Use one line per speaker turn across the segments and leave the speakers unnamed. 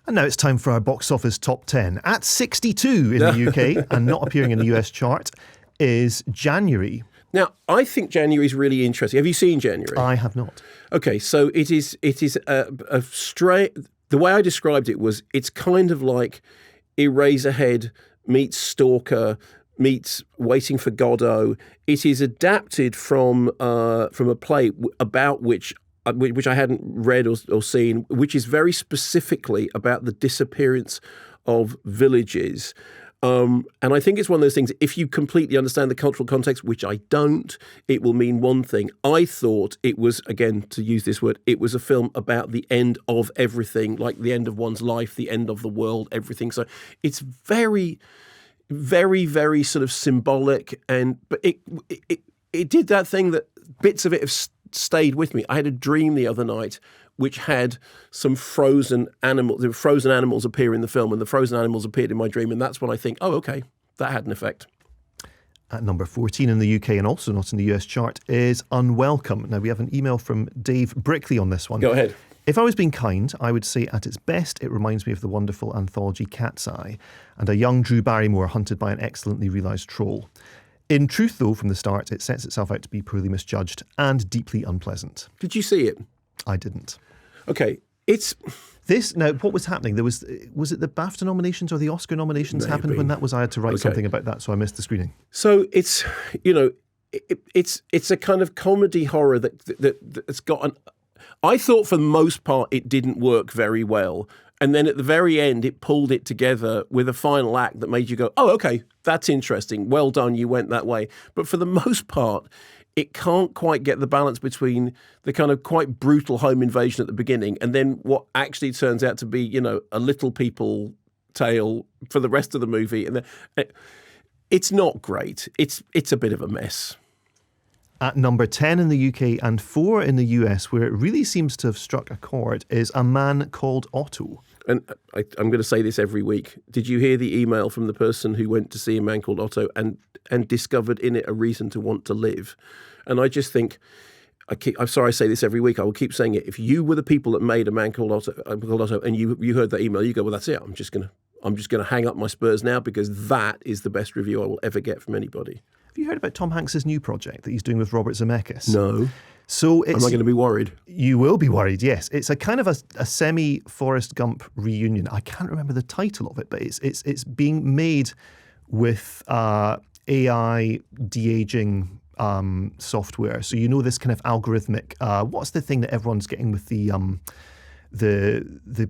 And now it's time for our box office top 10. At 62 in the UK and not appearing in the US chart is January.
Now, I think January is really interesting. Have you seen January?
I have not.
Okay, so it is a straight. The way I described it was it's kind of like Eraserhead meets Stalker meets Waiting for Godot. It is adapted from a play about which I hadn't read or seen, which is very specifically about the disappearance of villages. And I think it's one of those things, if you completely understand the cultural context, which I don't, it will mean one thing. I thought it was, again, to use this word, it was a film about the end of everything, like the end of one's life, the end of the world, everything. So it's very, very, very sort of symbolic. But it did that thing that bits of it have stayed with me. I had a dream the other night which had some frozen animals. The frozen animals appear in the film, and the frozen animals appeared in my dream, and that's when I think, oh, okay, that had an effect.
At number 14 in the UK and also not in the US chart is Unwelcome. Now, we have an email from Dave Brickley on this one.
Go ahead.
If I was being kind, I would say at its best, it reminds me of the wonderful anthology Cat's Eye and a young Drew Barrymore hunted by an excellently realised troll. In truth, though, from the start, it sets itself out to be poorly misjudged and deeply unpleasant.
Did you see it?
I didn't.
Okay, it's...
Now, what was happening? Was it the BAFTA nominations or the Oscar nominations
Maybe.
happened when that was? I had to write something about that, so I missed the screening.
So it's, it's a kind of comedy horror that's got an... I thought for the most part it didn't work very well. And then at the very end, it pulled it together with a final act that made you go, oh, okay, that's interesting. Well done, you went that way. But for the most part, it can't quite get the balance between the kind of quite brutal home invasion at the beginning and then what actually turns out to be, a little people tale for the rest of the movie. And it's not great. It's a bit of a mess.
At number 10 in the UK and 4 in the US, where it really seems to have struck a chord, is A Man Called Otto.
And I'm going to say this every week. Did you hear the email from the person who went to see A Man Called Otto and discovered in it a reason to want to live? And I just think, I'm sorry I say this every week, I will keep saying it. If you were the people that made A Man Called Otto and you heard that email, you go, well, that's it. I'm just going to hang up my spurs now because that is the best review I will ever get from anybody.
Have you heard about Tom Hanks' new project that he's doing with Robert Zemeckis?
No.
So
am I going to be worried? You
will be worried, yes. It's a kind of a semi-Forrest Gump reunion. I can't remember the title of it, but it's being made with AI de-aging software. So this kind of algorithmic. What's the thing that everyone's getting with the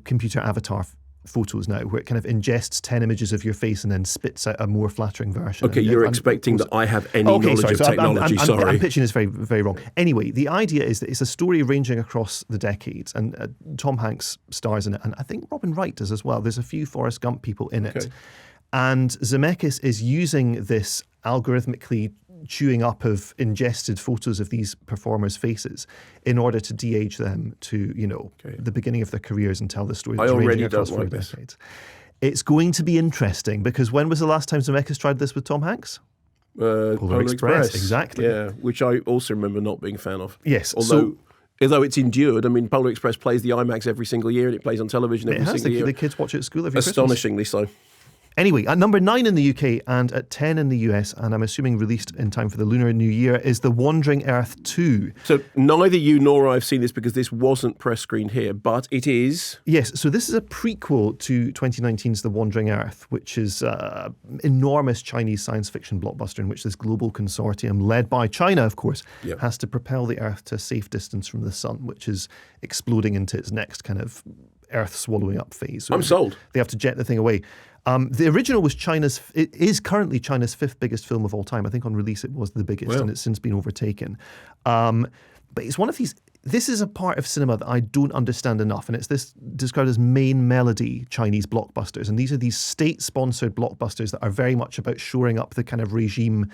computer avatar photos now, where it kind of ingests 10 images of your face and then spits out a more flattering version.
Okay, you're expecting that I have any knowledge of technology.
I'm pitching this very, very wrong. Anyway, the idea is that it's a story ranging across the decades, and Tom Hanks stars in it, and I think Robin Wright does as well. There's a few Forrest Gump people in it. And Zemeckis is using this algorithmically chewing up of ingested photos of these performers' faces in order to de-age them to, the beginning of their careers and tell the story.
I already don't like this.
Decades. It's going to be interesting because when was the last time Zemeckis tried this with Tom Hanks?
Polar Express.
Exactly.
Yeah, which I also remember not being a fan of.
Yes.
Although it's endured. I mean, Polar Express plays the IMAX every single year and it plays on television every single year.
The kids watch it at school every
Astonishingly
Christmas.
so.
Anyway, at number 9 in the UK and at 10 in the US, and I'm assuming released in time for the Lunar New Year, is The Wandering Earth 2.
So neither you nor I have seen this because this wasn't press screened here, but it is...
Yes, so this is a prequel to 2019's The Wandering Earth, which is an enormous Chinese science fiction blockbuster in which this global consortium, led by China, of course, has to propel the Earth to a safe distance from the sun, which is exploding into its next kind of Earth swallowing up phase. So
I'm sold.
They have to jet the thing away. The original was it is currently China's 5th biggest film of all time. I think on release it was the biggest and it's since been overtaken. But it's one of these, this is a part of cinema that I don't understand enough, and it's this described as main melody Chinese blockbusters. And these are these state-sponsored blockbusters that are very much about shoring up the kind of regime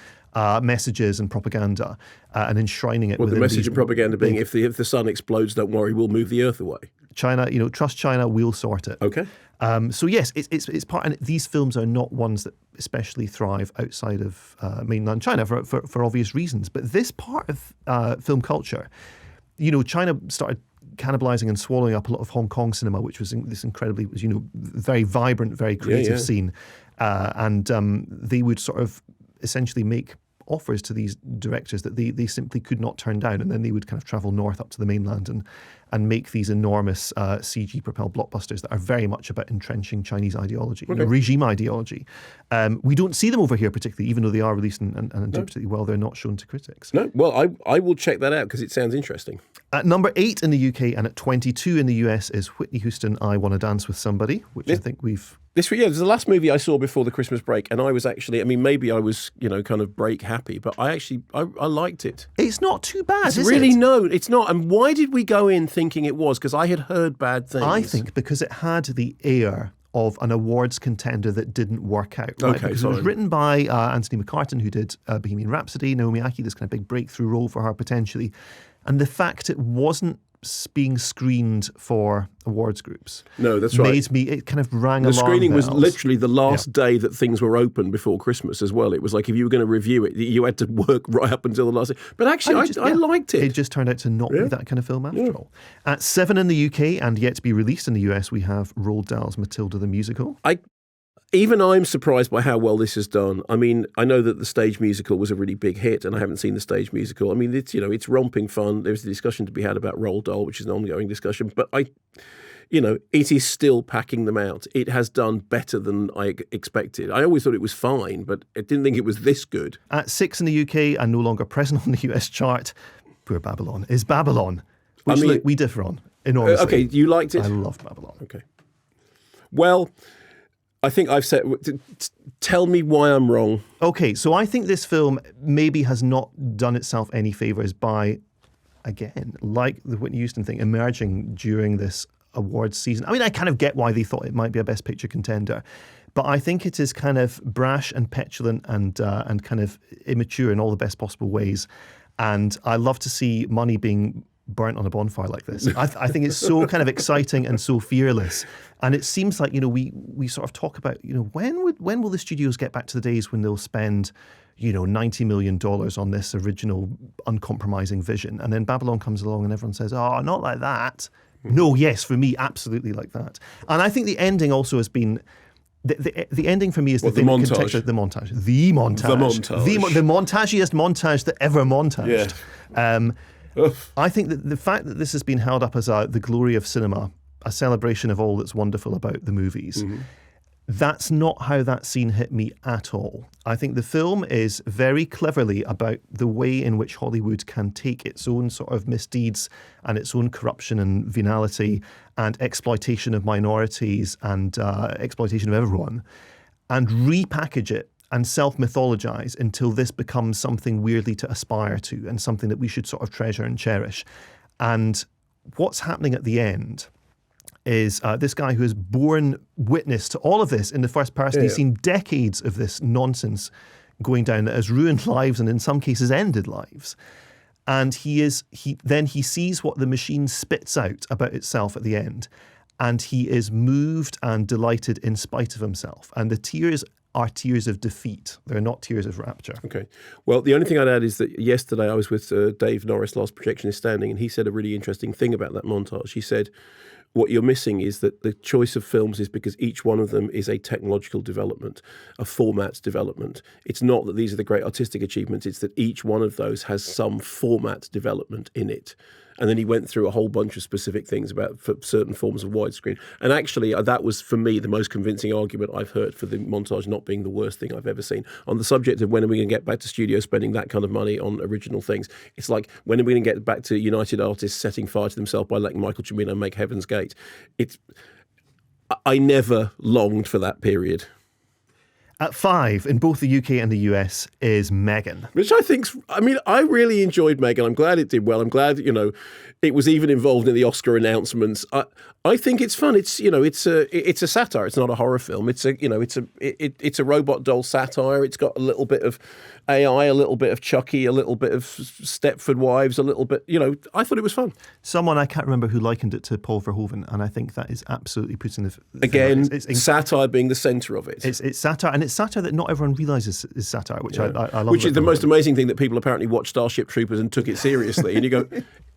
messages and propaganda and enshrining it within
the message of propaganda being
if
the sun explodes, don't worry, we'll move the earth away.
China, trust China, we'll sort it.
Okay.
So yes, it's part, and these films are not ones that especially thrive outside of mainland China for obvious reasons. But this part of film culture, China started cannibalizing and swallowing up a lot of Hong Kong cinema, which was this incredibly, very vibrant, very creative scene. And they would sort of essentially make offers to these directors that they simply could not turn down, and then they would kind of travel north up to the mainland and make these enormous CG-propelled blockbusters that are very much about entrenching Chinese ideology, regime ideology. We don't see them over here particularly, even though they are released and do particularly well. They're not shown to critics.
No, well, I will check that out because it sounds interesting.
At number 8 in the UK and at 22 in the US is Whitney Houston, I Wanna Dance with Somebody, which I think we've...
This was the last movie I saw before the Christmas break, and I was actually, maybe I was, kind of break happy, but I liked it.
It's not too bad,
is it? No, it's not. And why did we go in thinking it was? Because I had heard bad things.
I think because it had the air of an awards contender that didn't work out. Right?
Okay,
because it was written by Anthony McCartan, who did Bohemian Rhapsody, Naomi Ackie, this kind of big breakthrough role for her potentially. And the fact it wasn't being screened for awards groups.
No, that's right.
It kind of rang alarm
bells. The screening was
bells.
literally the last day that things were open before Christmas as well. It was like if you were going to review it, you had to work right up until the last day. But actually, I liked it.
It just turned out to not be that kind of film after all. At 7 in the UK and yet to be released in the US, we have Roald Dahl's Matilda the Musical.
Even I'm surprised by how well this is done. I know that the stage musical was a really big hit, and I haven't seen the stage musical. It's romping fun. There's a discussion to be had about Roald Dahl, which is an ongoing discussion. But it is still packing them out. It has done better than I expected. I always thought it was fine, but I didn't think it was this good.
At 6 in the UK and no longer present on the US chart, poor Babylon, is Babylon, which look, we differ on enormously.
Okay, you liked it?
I loved Babylon.
Okay. Well, I think I've said... Tell me why I'm wrong.
Okay, so I think this film maybe has not done itself any favours by, again, like the Whitney Houston thing, emerging during this awards season. I kind of get why they thought it might be a Best Picture contender, but I think it is kind of brash and petulant and kind of immature in all the best possible ways. And I love to see money being burnt on a bonfire like this. I think it's so kind of exciting and so fearless. And it seems like, we sort of talk about, when will the studios get back to the days when they'll spend, $90 million on this original uncompromising vision? And then Babylon comes along and everyone says, oh, not like that. No, yes, for me, absolutely like that. And I think the ending also has been... The ending for me is the thing that contextualizes the montage. The montagiest montage that ever montaged. Yeah. I think that the fact that this has been held up as the glory of cinema, a celebration of all that's wonderful about the movies, that's not how that scene hit me at all. I think the film is very cleverly about the way in which Hollywood can take its own sort of misdeeds and its own corruption and venality and exploitation of minorities and exploitation of everyone and repackage it and self-mythologize until this becomes something weirdly to aspire to and something that we should sort of treasure and cherish. And what's happening at the end is this guy who has borne witness to all of this in the first person. He's seen decades of this nonsense going down that has ruined lives and in some cases ended lives. And he sees what the machine spits out about itself at the end. And he is moved and delighted in spite of himself. And the tears are tears of defeat. They're not tears of rapture.
Okay. Well, the only thing I'd add is that yesterday I was with Dave Norris, Last Projection is Standing, and he said a really interesting thing about that montage. He said, what you're missing is that the choice of films is because each one of them is a technological development, a format development. It's not that these are the great artistic achievements, it's that each one of those has some format development in it. And then he went through a whole bunch of specific things about for certain forms of widescreen. And actually, that was, for me, the most convincing argument I've heard for the montage not being the worst thing I've ever seen. On the subject of when are we going to get back to studios spending that kind of money on original things, it's like, when are we going to get back to United Artists setting fire to themselves by letting Michael Cimino make Heaven's Gate? I never longed for that period.
At 5, in both the UK and the US, is Megan.
Which I really enjoyed Megan. I'm glad it did well. I'm glad, it was even involved in the Oscar announcements. I think it's fun. It's a satire. It's not a horror film. It's a robot doll satire. It's got a little bit of AI, a little bit of Chucky, a little bit of Stepford Wives, a little bit, I thought it was fun.
Someone, I can't remember who likened it to Paul Verhoeven, and I think that is absolutely putting the...
Again, satire being the centre of it.
It's satire, and it's satire that not everyone realises is satire, which I love.
Which is the most amazing thing, that people apparently watched Starship Troopers and took it seriously, and you go...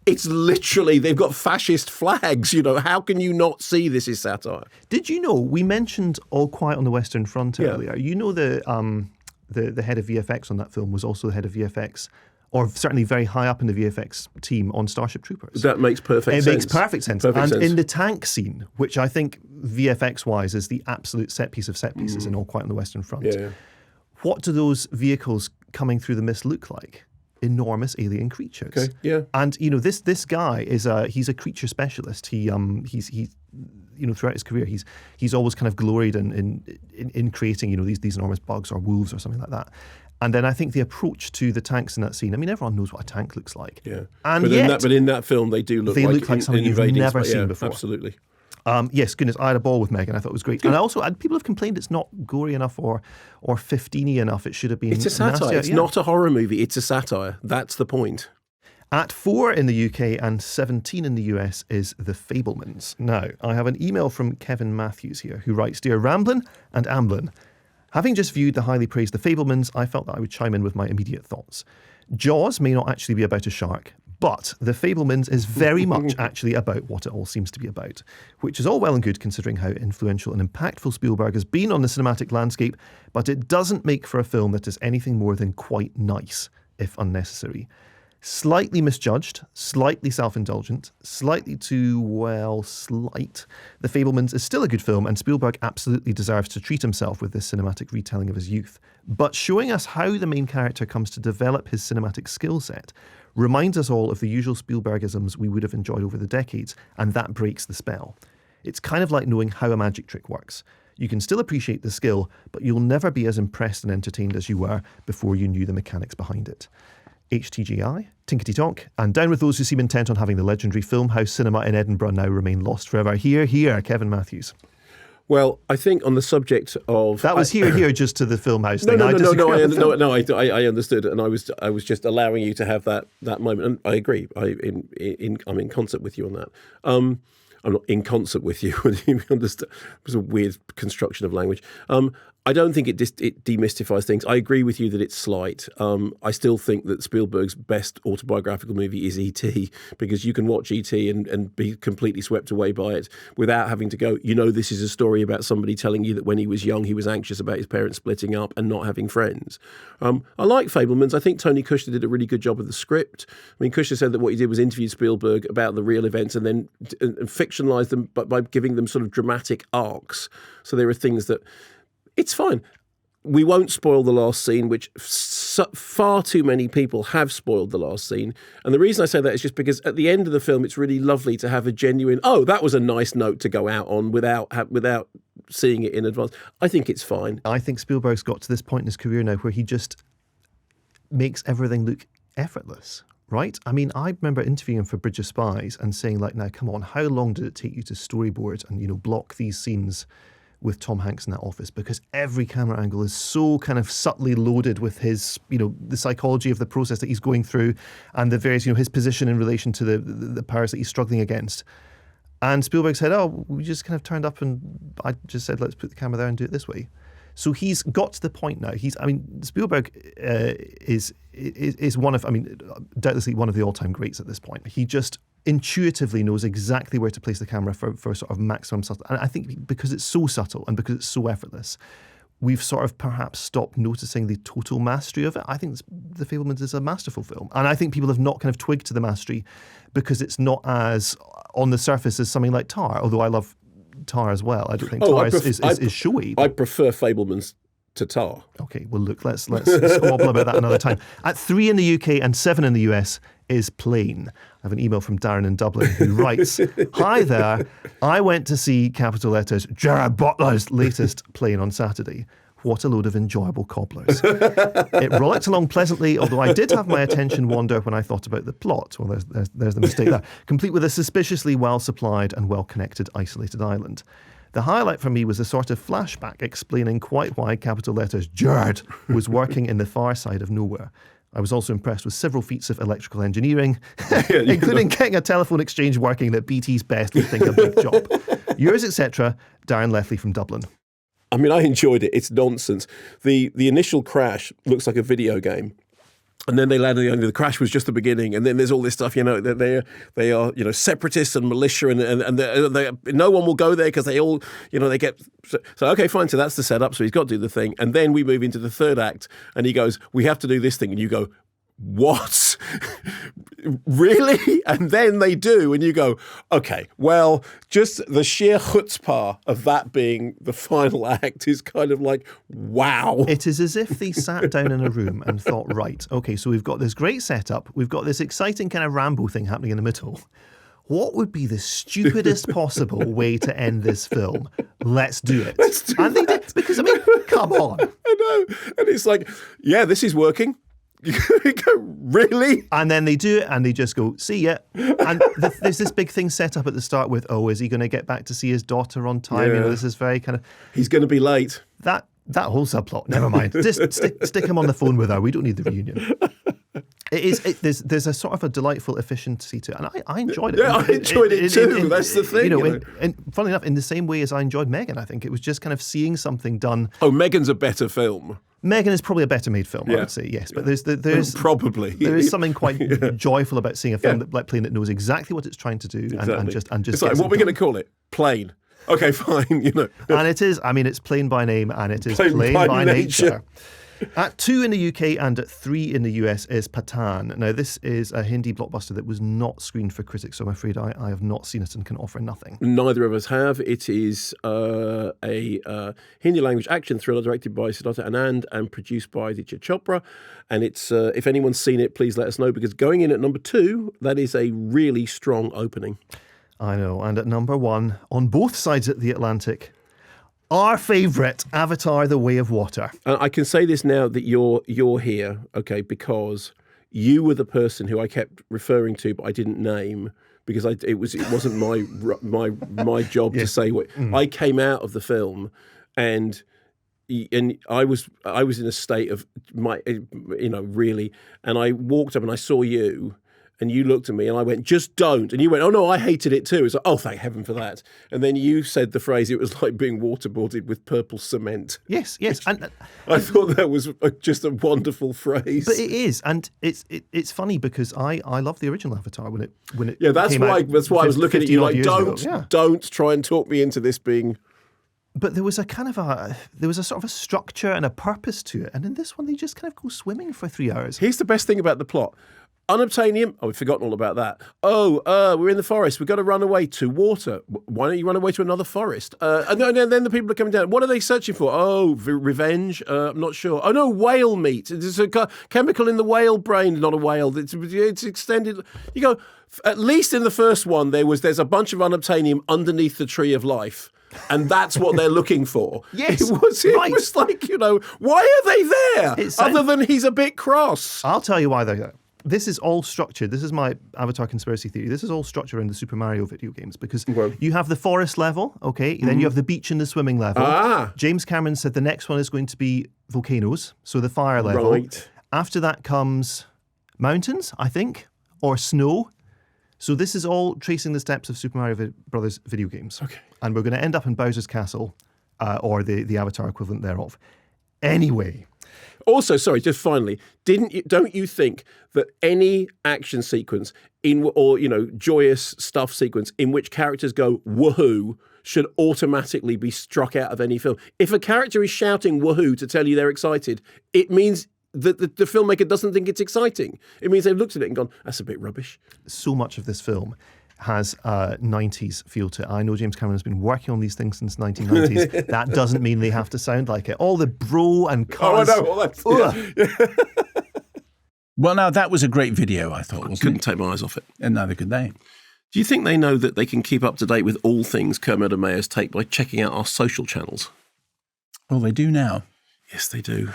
It's literally, they've got fascist flags. How can you not see this is satire?
Did you know, we mentioned All Quiet on the Western Front earlier. You know the head of VFX on that film was also the head of VFX, or certainly very high up in the VFX team on Starship Troopers.
That makes perfect sense.
It makes perfect sense. In the tank scene, which I think VFX-wise is the absolute set piece of set pieces in All Quiet on the Western Front, what do those vehicles coming through the mist look like? Enormous alien creatures.
Okay, yeah.
And this guy he's a creature specialist. He's throughout his career he's always kind of gloried in creating these enormous bugs or wolves or something like that. And then I think the approach to the tanks in that scene, I mean, everyone knows what a tank looks like.
Yeah.
And
but in that film they do look like
something you've never seen before.
Absolutely.
Yes, goodness, I had a ball with Megan. I thought it was great. Good. And people have complained it's not gory enough or 15-y enough. It should have been.
It's a satire.
Nastier.
It's not a horror movie. It's a satire. That's the point.
At 4 in the UK and 17 in the US is The Fabelmans. Now, I have an email from Kevin Matthews here who writes, "Dear Ramblin' and Amblin, having just viewed the highly praised The Fabelmans, I felt that I would chime in with my immediate thoughts. Jaws may not actually be about a shark, but The Fabelmans is very much actually about what it all seems to be about, which is all well and good considering how influential and impactful Spielberg has been on the cinematic landscape, but it doesn't make for a film that is anything more than quite nice, if unnecessary. Slightly misjudged, slightly self-indulgent, slightly too, slight. The Fabelmans is still a good film, and Spielberg absolutely deserves to treat himself with this cinematic retelling of his youth. But showing us how the main character comes to develop his cinematic skill set reminds us all of the usual Spielbergisms we would have enjoyed over the decades, and that breaks the spell. It's kind of like knowing how a magic trick works. You can still appreciate the skill, but you'll never be as impressed and entertained as you were before you knew the mechanics behind it. HTGI, Tinkety Tonk, and down with those who seem intent on having the legendary film house cinema in Edinburgh now remain lost forever. Hear, hear, Kevin Matthews."
Well, I think on the subject of
that was here just to the film house thing.
No, I understood, and I was just allowing you to have that moment, and I agree. I'm in concert with you on that. I'm not in concert with you. You understand? It was a weird construction of language. I don't think it demystifies things. I agree with you that it's slight. I still think that Spielberg's best autobiographical movie is E.T., because you can watch E.T. and be completely swept away by it without having to go, this is a story about somebody telling you that when he was young, he was anxious about his parents splitting up and not having friends. I like Fabelmans. I think Tony Kushner did a really good job of the script. I mean, Kushner said that what he did was interview Spielberg about the real events and then fictionalize them by giving them sort of dramatic arcs. So there are things that... It's fine. We won't spoil the last scene, which far too many people have spoiled the last scene. And the reason I say that is just because at the end of the film, it's really lovely to have a genuine, that was a nice note to go out on without seeing it in advance. I think it's fine.
I think Spielberg's got to this point in his career now where he just makes everything look effortless. Right? I mean, I remember interviewing him for Bridge of Spies and saying, now, come on, how long did it take you to storyboard and, block these scenes with Tom Hanks in that office, because every camera angle is so kind of subtly loaded with his, the psychology of the process that he's going through and the various, his position in relation to the powers that he's struggling against. And Spielberg said, we just kind of turned up and I just said, let's put the camera there and do it this way. So he's got to the point now. Spielberg is one of, doubtlessly one of the all-time greats at this point. He just intuitively knows exactly where to place the camera for sort of maximum subtlety. And I think because it's so subtle and because it's so effortless, we've sort of perhaps stopped noticing the total mastery of it. I think The Fabelmans is a masterful film. And I think people have not kind of twigged to the mastery because it's not as on the surface as something like Tar, although I love Tar as well. I don't think Tar is showy.
I prefer Fabelmans to Tar.
Okay, well look, let's squabble about that another time. At 3 in the UK and 7 in the US is Plane. I have an email from Darren in Dublin who writes, "Hi there, I went to see, capital letters, Gerard Butler's latest Plane on Saturday. What a load of enjoyable cobblers. It rollicked along pleasantly, although I did have my attention wander when I thought about the plot." Well, there's the mistake there. "Complete with a suspiciously well-supplied and well-connected isolated island. The highlight for me was a sort of flashback explaining quite why, capital letters, Gerard was working in the far side of nowhere. I was also impressed with several feats of electrical engineering, including getting a telephone exchange working that BT's best would think a big job. Yours, etc., Darren Lefty from Dublin."
I enjoyed it. It's nonsense. The initial crash looks like a video game. And then they landed. The crash was just the beginning, and then there's all this stuff. That they are separatists and militia, and they no one will go there because they all they get. So okay, fine. So that's the setup. So he's got to do the thing, and then we move into the third act, and he goes, "We have to do this thing," and you go, "What? Really?" And then they do, and you go, "Okay, well, just the sheer chutzpah of that being the final act is kind of like, wow."
It is as if they sat down in a room and thought, right, okay, so we've got this great setup, we've got this exciting kind of Rambo thing happening in the middle. What would be the stupidest possible way to end this film? Let's do it. And they did, because, I mean, come on.
I know. And it's like, yeah, this is working. You go, really?
And then they do it and they just go, see ya. And there's this big thing set up at the start with, is he going to get back to see his daughter on time?
Yeah.
This is very kind of...
He's going to be late.
That whole subplot, never mind. Just stick him on the phone with her. We don't need the reunion. There's a sort of a delightful efficiency to it, and I enjoyed it.
Yeah, I enjoyed it too. That's the thing.
And funnily enough, in the same way as I enjoyed Megan, I think it was just kind of seeing something done.
Oh, Megan's a better film.
Megan is probably a better made film, I would say, yes. But there's
probably
there is something quite joyful about seeing a film like Plane that knows exactly what it's trying to do,
exactly.
and just
it's like, what are we going to call it? Plane. Okay, fine.
And it is. I mean, it's Plane by name, and it is Plane by nature. At 2 in the UK and at 3 in the US is Patan. Now, this is a Hindi blockbuster that was not screened for critics, so I'm afraid I have not seen it and can offer nothing.
Neither of us have. It is a Hindi language action thriller directed by Siddhartha Anand and produced by Aditya Chopra. And it's if anyone's seen it, please let us know, because going in at number 2, that is a really strong opening.
I know. And at number 1, on both sides of the Atlantic, our favourite, Avatar: The Way of Water.
I can say this now that you're here, okay, because you were the person who I kept referring to, but I didn't name, because it wasn't my job to say what. I came out of the film, and I was in a state of really, and I walked up and I saw you. And you looked at me and I went, just don't. And you went, oh no, I hated it too. It's like, oh, thank heaven for that. And then you said the phrase, it was like being waterboarded with purple cement.
Yes. And
I thought that was just a wonderful phrase.
But it is. And it's funny because I love the original Avatar when it
yeah, that's why I was looking at you like, don't try and talk me into this being...
But there was a sort of a structure and a purpose to it. And in this one, they just kind of go swimming for 3 hours.
Here's the best thing about the plot. Unobtainium. Oh, we've forgotten all about that. We're in the forest. We've got to run away to water. Why don't you run away to another forest? And then the people are coming down. What are they searching for? Oh, revenge? I'm not sure. Oh, no, whale meat. There's a chemical in the whale brain, not a whale. It's extended. You go, at least in the first one, there's a bunch of unobtainium underneath the tree of life. And that's what they're looking for.
Yes,
it was like, why are they there? Other than he's a bit cross.
I'll tell you why they're there. This is all structured. This is my Avatar conspiracy theory. This is all structured in the Super Mario video games because you have the forest level, okay? Then you have the beach and the swimming level. James Cameron said the next one is going to be volcanoes, so the fire level.
Right.
After that comes mountains, I think, or snow. So this is all tracing the steps of Super Mario Brothers video games.
Okay.
And we're going to end up in Bowser's Castle or the Avatar equivalent thereof. Anyway...
Also, sorry, just finally, don't you think that any action sequence or joyous stuff sequence in which characters go woohoo should automatically be struck out of any film? If a character is shouting woohoo to tell you they're excited, it means that the filmmaker doesn't think it's exciting. It means they've looked at it and gone, that's a bit rubbish.
So much of this film has 90s feel to it. I know James Cameron has been working on these things since 1990s. That doesn't mean they have to sound like it. All the bro and cuz.
Oh, I know. Well, that's,
Well, now, that was a great video, I thought.
I couldn't take my eyes off it.
And neither could they.
Do you think they know that they can keep up to date with all things Kermode and Mayo's take by checking out our social channels?
Well, they do now.
Yes, they do.